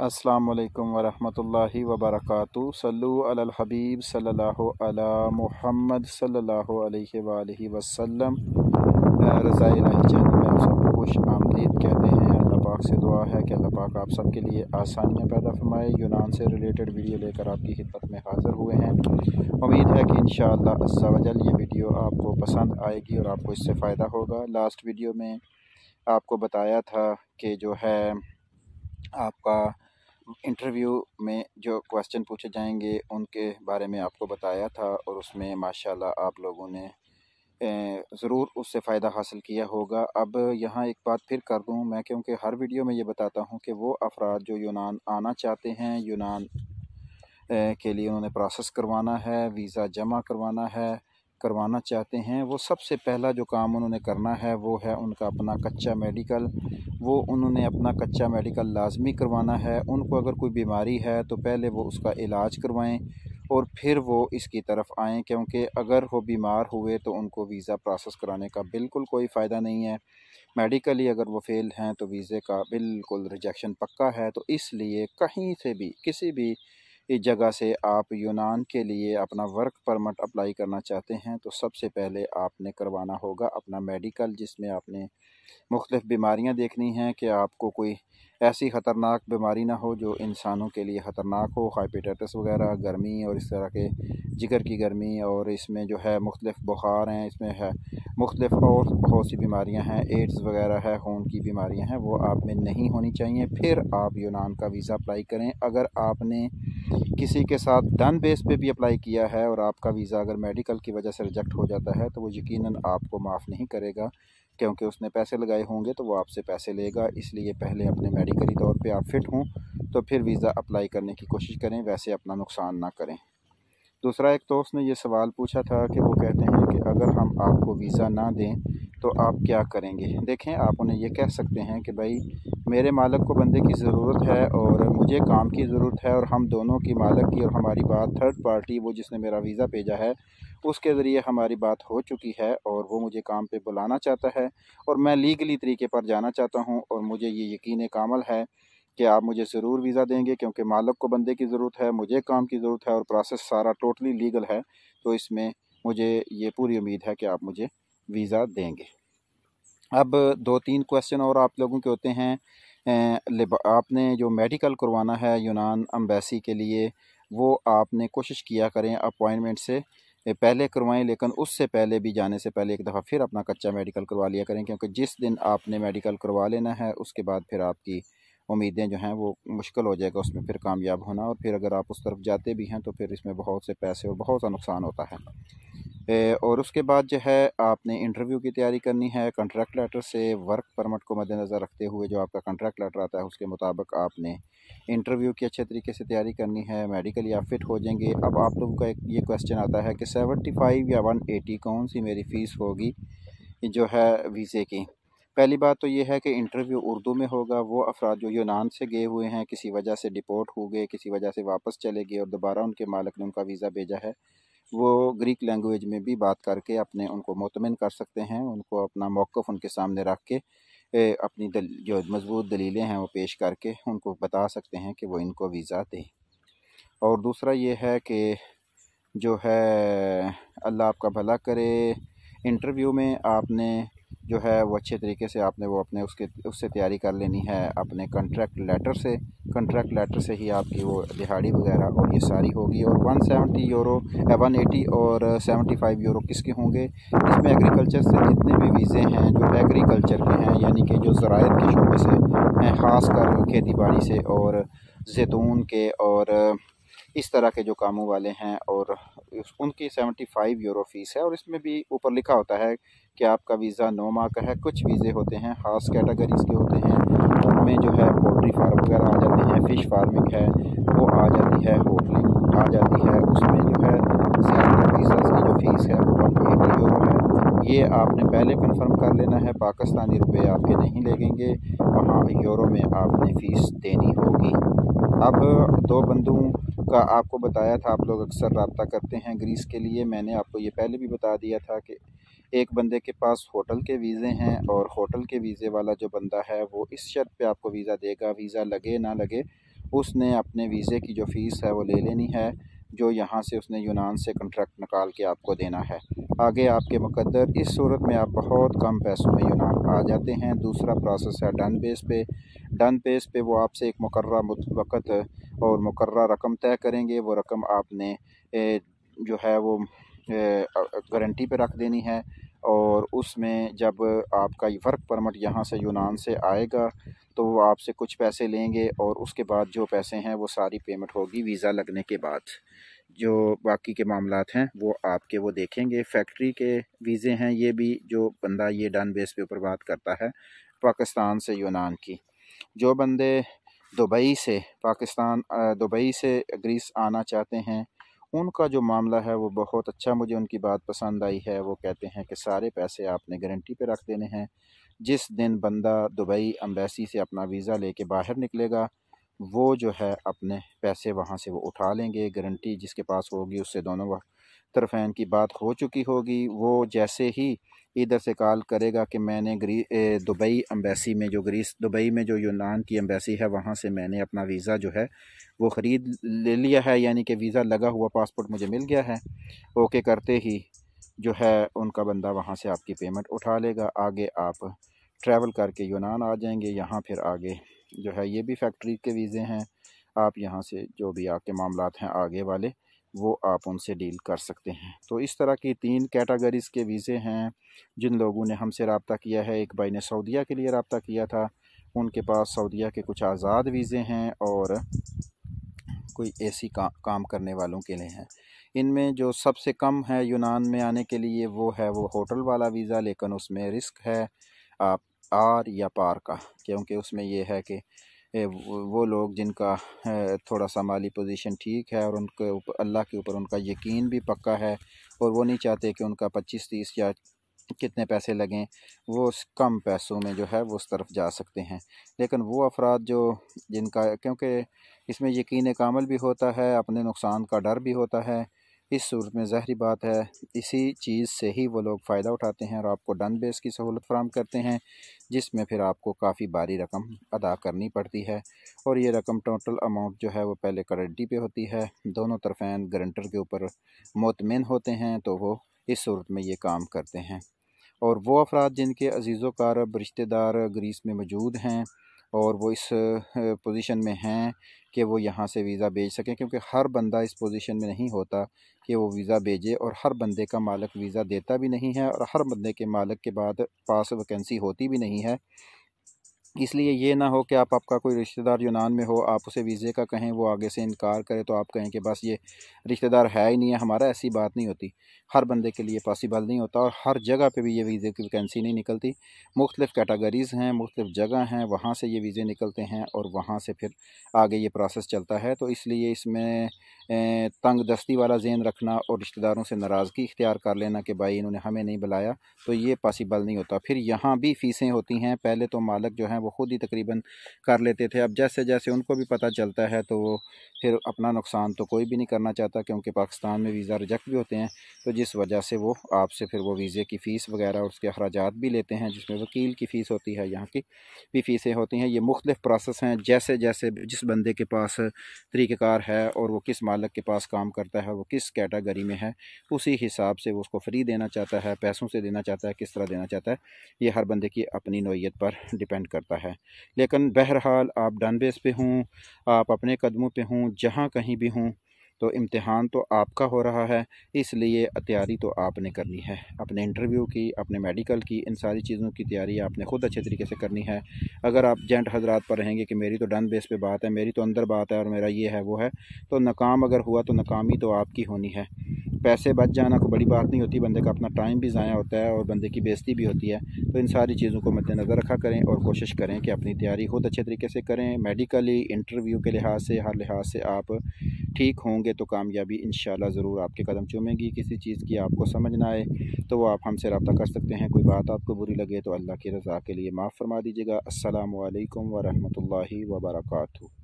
अस्सलामुअलैकुम वरहमतुल्लाहि वबरकातुहू। सल्लु अलल हबीब सल्लल्लाहु अला मुहम्मद सल्लल्लाहु अलैहि वआलिहि वसल्लम। रज़ाए इलाही चैनल में आप सबको खुश आमदीद कहते हैं। अल्लाह पाक से दुआ है कि अल्लाह पाक आप सब के लिए आसानियाँ पैदा फरमाए। यूनान से रिलेटेड वीडियो लेकर आपकी खिदमत में हाज़िर हुए हैं। उम्मीद है कि इंशाअल्लाह अज़्ज़ा वजल ये वीडियो आपको पसंद आएगी और आपको इससे फ़ायदा होगा। लास्ट वीडियो में आपको बताया था कि जो है आपका इंटरव्यू में जो क्वेश्चन पूछे जाएंगे उनके बारे में आपको बताया था और उसमें माशाल्लाह आप लोगों ने ज़रूर उससे फ़ायदा हासिल किया होगा। अब यहाँ एक बात फिर कर दूँ मैं, क्योंकि हर वीडियो में ये बताता हूँ कि वो अफराद जो यूनान आना चाहते हैं, यूनान के लिए उन्होंने प्रोसेस करवाना है, वीज़ा जमा करवाना चाहते हैं, वो सबसे पहला जो काम उन्होंने करना है वो है उनका अपना कच्चा मेडिकल। वो उन्होंने अपना कच्चा मेडिकल लाजमी करवाना है। उनको अगर कोई बीमारी है तो पहले वो उसका इलाज करवाएं और फिर वो इसकी तरफ आएँ, क्योंकि अगर वो बीमार हुए तो उनको वीज़ा प्रोसेस कराने का बिल्कुल कोई फ़ायदा नहीं है। मेडिकली अगर वो फ़ेल हैं तो वीज़े का बिल्कुल रिजेक्शन पक्का है। तो इसलिए कहीं से भी किसी भी इस जगह से आप यूनान के लिए अपना वर्क परमिट अप्लाई करना चाहते हैं तो सबसे पहले आपने करवाना होगा अपना मेडिकल, जिसमें आपने मुख्तलिफ़ बीमारियां देखनी हैं कि आपको कोई ऐसी ख़तरनाक बीमारी ना हो जो इंसानों के लिए ख़तरनाक हो, हेपेटाइटिस वगैरह, गर्मी और इस तरह के जिगर की गर्मी, और इसमें जो है मुख्तलिफ़ बुखार हैं, इसमें है मुख्तलिफ़ और बहुत सी बीमारियां हैं, एड्स वगैरह है, खून की बीमारियां हैं, वो आप में नहीं होनी चाहिए। फिर आप यूनान का वीज़ा अप्लाई करें। अगर आपने किसी के साथ डन बेस पे भी अप्लाई किया है और आपका वीज़ा अगर मेडिकल की वजह से रिजेक्ट हो जाता है तो वो यकीनन आपको माफ़ नहीं करेगा, क्योंकि उसने पैसे लगाए होंगे तो वो आपसे पैसे लेगा। इसलिए पहले अपने मेडिकली तौर पे आप फ़िट हों तो फिर वीज़ा अप्लाई करने की कोशिश करें, वैसे अपना नुकसान ना करें। दूसरा, एक दोस्त ने ये सवाल पूछा था कि वो कहते हैं कि अगर हम आपको वीज़ा ना दें तो आप क्या करेंगे। देखें, आप उन्हें ये कह सकते हैं कि भाई मेरे मालिक को बंदे की ज़रूरत है और मुझे काम की ज़रूरत है, और हम दोनों की मालिक की और हमारी बात थर्ड पार्टी वो जिसने मेरा वीज़ा भेजा है उसके ज़रिए हमारी बात हो चुकी है और वो मुझे काम पे बुलाना चाहता है और मैं लीगली तरीके पर जाना चाहता हूँ, और मुझे ये यकीन कामल है कि आप मुझे ज़रूर वीज़ा देंगे, क्योंकि मालिक को बंदे की ज़रूरत है, मुझे काम की ज़रूरत है और प्रोसेस सारा टोटली लीगल है। तो इसमें मुझे ये पूरी उम्मीद है कि आप मुझे वीज़ा देंगे। अब दो तीन क्वेश्चन और आप लोगों के होते हैं। आपने जो मेडिकल करवाना है यूनान एम्बेसी के लिए, वो आपने कोशिश किया करें अपॉइंटमेंट से पहले करवाएं, लेकिन उससे पहले भी जाने से पहले एक दफ़ा फिर अपना कच्चा मेडिकल करवा लिया करें, क्योंकि जिस दिन आपने मेडिकल करवा लेना है उसके बाद फिर आपकी उम्मीदें जो हैं वो मुश्किल हो जाएगा उसमें फिर कामयाब होना, और फिर अगर आप उस तरफ जाते भी हैं तो फिर इसमें बहुत से पैसे और बहुत सा नुकसान होता है। और उसके बाद जो है आपने इंटरव्यू की तैयारी करनी है। कॉन्ट्रैक्ट लेटर से वर्क परमिट को मद्देनज़र रखते हुए जो आपका कॉन्ट्रैक्ट लेटर आता है उसके मुताबिक आपने इंटरव्यू की अच्छे तरीके से तैयारी करनी है। मेडिकली आप फिट हो जाएंगे। अब आप लोगों का एक ये क्वेश्चन आता है कि 75 या 180 कौन सी मेरी फ़ीस होगी जो है वीज़े की। पहली बात तो ये है कि इंटरव्यू उर्दू में होगा। वो अफराद जो यूनान से गए हुए हैं, किसी वजह से डिपोर्ट हो गए, किसी वजह से वापस चले गए और दोबारा उनके मालिक ने उनका वीज़ा भेजा है, वो ग्रीक लैंग्वेज में भी बात करके अपने उनको मुतमिन कर सकते हैं। उनको अपना मौक़िफ़ उनके सामने रख के अपनी जो मजबूत दलीलें हैं वो पेश करके उनको बता सकते हैं कि वो इनको वीज़ा दें। और दूसरा ये है कि जो है अल्लाह आपका भला करे, इंटरव्यू में आपने जो है वो अच्छे तरीके से आपने वो अपने उससे तैयारी कर लेनी है अपने कॉन्ट्रैक्ट लेटर से। कॉन्ट्रैक्ट लेटर से ही आपकी वो दिहाड़ी वगैरह और ये सारी होगी। और 170 यूरो 180 और 75 यूरो किसके होंगे, इसमें एग्रीकल्चर से जितने भी वीज़े हैं जो एग्रीकल्चर के हैं, यानी कि जो ज़राअत के शोबे से हैं, ख़ास कर खेती बाड़ी से और जैतून के और इस तरह के जो कामों वाले हैं, और उनकी 75 यूरो फ़ीस है। और इसमें भी ऊपर लिखा होता है कि आपका वीज़ा 9 माह का है। कुछ वीज़े होते हैं ख़ास कैटेगरीज़ के होते हैं, उनमें जो है पोल्ट्री फार्म वगैरह आ जाते हैं, फ़िश फार्मिंग है वो आ जाती है, होटलिंग आ जाती है, उसमें जो है ज़्यादातर वीज़ाज़ की जो फ़ीस है वो 180 यूरो है। ये आपने पहले कंफर्म कर लेना है। पाकिस्तानी रुपए आपके नहीं लगेंगे, वहाँ यूरो में आपने फ़ीस देनी होगी। अब दो बंदों का आपको बताया था, आप लोग अक्सर रब्ता करते हैं ग्रीस के लिए। मैंने आपको ये पहले भी बता दिया था कि एक बंदे के पास होटल के वीज़े हैं, और होटल के वीज़े वाला जो बंदा है वो इस शर्त पे आपको वीज़ा देगा, वीज़ा लगे ना लगे उसने अपने वीज़े की जो फ़ीस है वो ले लेनी है, जो यहाँ से उसने यूनान से कॉन्ट्रैक्ट निकाल के आपको देना है। आगे आपके मुकद्दर। इस सूरत में आप बहुत कम पैसों में यूनान आ जाते हैं। दूसरा प्रोसेस है डन बेस पे। डन बेस पे वो आपसे एक मुकर्रर वक़्त और मुकर्रर रकम तय करेंगे। वो रकम आपने जो है वो गारंटी पे रख देनी है, और उसमें जब आपका वर्क परमिट यहाँ से यूनान से आएगा तो वो आपसे कुछ पैसे लेंगे, और उसके बाद जो पैसे हैं वो सारी पेमेंट होगी वीज़ा लगने के बाद। जो बाकी के मामलात हैं वो आपके वो देखेंगे। फैक्ट्री के वीज़े हैं ये भी, जो बंदा ये डन बेस पे ऊपर बात करता है पाकिस्तान से यूनान की। जो बंदे दुबई से पाकिस्तान दुबई से ग्रीस आना चाहते हैं, उनका जो मामला है वो बहुत अच्छा, मुझे उनकी बात पसंद आई है। वो कहते हैं कि सारे पैसे आपने गारंटी पे रख देने हैं। जिस दिन बंदा दुबई एम्बेसी से अपना वीज़ा लेके बाहर निकलेगा, वो जो है अपने पैसे वहाँ से वो उठा लेंगे। गारंटी जिसके पास होगी उससे दोनों तरफ़ैन की बात हो चुकी होगी। वो जैसे ही इधर से कॉल करेगा कि मैंने दुबई एम्बेसी में, जो ग्रीस दुबई में जो यूनान की एम्बेसी है, वहाँ से मैंने अपना वीज़ा जो है वो ख़रीद ले लिया है, यानी कि वीज़ा लगा हुआ पासपोर्ट मुझे मिल गया है, ओके करते ही जो है उनका बंदा वहाँ से आपकी पेमेंट उठा लेगा। आगे आप ट्रैवल करके यूनान आ जाएंगे। यहाँ फिर आगे जो है ये भी फैक्ट्री के वीज़े हैं। आप यहाँ से जो भी आपके मामलात हैं आगे वाले, वो आप उनसे डील कर सकते हैं। तो इस तरह की 3 कैटेगरीज़ के वीज़े हैं जिन लोगों ने हमसे रब्ता किया है। एक भाई ने सऊदीया के लिए रब्ता किया था, उनके पास सऊदीया के कुछ आज़ाद वीज़े हैं, और कोई ऐसी काम करने वालों के लिए हैं। इनमें जो सबसे कम है यूनान में आने के लिए वो है वो होटल वाला वीज़ा, लेकिन उसमें रिस्क है आप आर या पार का, क्योंकि उसमें ये है कि वो लोग जिनका थोड़ा सा माली पोजीशन ठीक है और उनके ऊपर अल्लाह के ऊपर उनका यकीन भी पक्का है, और वो नहीं चाहते कि उनका 25-30 या कितने पैसे लगें, वो कम पैसों में जो है वो उस तरफ जा सकते हैं। लेकिन वो अफराद जो जिनका, क्योंकि इसमें यकीन कामिल भी होता है, अपने नुकसान का डर भी होता है, इस सूरत में ज़ाहिरी बात है इसी चीज़ से ही वो लोग फ़ायदा उठाते हैं और आपको डन बेस की सहूलत फराहम करते हैं, जिसमें फिर आपको काफ़ी भारी रकम अदा करनी पड़ती है। और ये रकम टोटल अमाउंट जो है वो पहले गारंटी पे होती है। दोनों तरफ़ैन गारंटर के ऊपर मुतमिन होते हैं, तो वो इस सूरत में ये काम करते हैं। और वो अफराद जिनके अजीज़ व क़ारब रिश्तेदार ग्रीस में मौजूद हैं और वो इस पोजीशन में हैं कि वो यहाँ से वीज़ा भेज सकें, क्योंकि हर बंदा इस पोजीशन में नहीं होता कि वो वीज़ा भेजे, और हर बंदे का मालिक वीज़ा देता भी नहीं है, और हर बंदे के मालिक के बाद पास वैकेंसी होती भी नहीं है। इसलिए ये ना हो कि आपका कोई रिश्तेदार यूनान में हो, आप उसे वीज़े का कहें, वो आगे से इनकार करे तो आप कहें कि बस ये रिश्तेदार है ही नहीं है हमारा। ऐसी बात नहीं होती, हर बंदे के लिए पॉसिबल नहीं होता, और हर जगह पे भी ये वीज़े की वैकेंसी नहीं निकलती। मुख्तलिफ़ कैटेगरीज़ हैं, मुख्तलिफ़ जगह हैं, वहाँ से ये वीज़े निकलते हैं और वहाँ से फिर आगे ये प्रोसेस चलता है। तो इसलिए इसमें तंग दस्ती वाला ज़हन रखना और रिश्तेदारों से नाराज़गी इख्तियार कर लेना कि भाई इन्होंने हमें नहीं बुलाया, तो ये पॉसिबल नहीं होता। फिर यहाँ भी फ़ीसें होती हैं। पहले तो मालिक जो हैं वो ख़ुद ही तकरीबन कर लेते थे, अब जैसे जैसे उनको भी पता चलता है तो वो फिर अपना नुकसान तो कोई भी नहीं करना चाहता, क्योंकि पाकिस्तान में वीज़ा रिजेक्ट भी होते हैं, तो जिस वजह से वो आपसे फिर वो वीज़े की फ़ीस वगैरह और उसके अखराजात भी लेते हैं, जिसमें वकील की फ़ीस होती है, यहाँ की भी फ़ीसें होती हैं। ये मुख्तलिफ़ प्रोसेस हैं। जैसे जैसे जिस बंदे के पास तरीक़ेकार है और वो किस मालिक के पास काम करता है, वो किस कैटेगरी में है, उसी हिसाब से वो उसको फ्री देना चाहता है, पैसों से देना चाहता है, किस तरह देना चाहता है, ये हर बंदे की अपनी नौइयत पर डिपेंड करता है। लेकिन बहरहाल आप डन बेस पे हों, आप अपने कदमों पे हों, जहाँ कहीं भी हों, तो इम्तिहान तो आपका हो रहा है, इसलिए तैयारी तो आपने करनी है। अपने इंटरव्यू की, अपने मेडिकल की, इन सारी चीज़ों की तैयारी आपने ख़ुद अच्छे तरीके से करनी है। अगर आप जेंट हजरात पर रहेंगे कि मेरी तो डन बेस पे बात है, मेरी तो अंदर बात है और मेरा ये है वो है, तो नाकाम अगर हुआ तो नाकामी तो आपकी होनी है। पैसे बच जाना कोई बड़ी बात नहीं होती, बंदे का अपना टाइम भी ज़ाया होता है और बंदे की बेइज्जती भी होती है। तो इन सारी चीज़ों को मद्देनज़र रखा करें और कोशिश करें कि अपनी तैयारी खुद अच्छे तरीके से करें। मेडिकली, इंटरव्यू के लिहाज से, हर लिहाज से आप ठीक होंगे तो कामयाबी इंशाल्लाह ज़रूर आपके कदम चूमेगी। किसी चीज़ की आपको समझ ना आए तो वो आप हमसे रब्ता कर सकते हैं। कोई बात आपको बुरी लगे तो अल्लाह की रज़ा के लिए माफ़ फरमा दीजिएगा। अस्सलामु अलैकुम व रहमतुल्लाहि व बरकातुहू।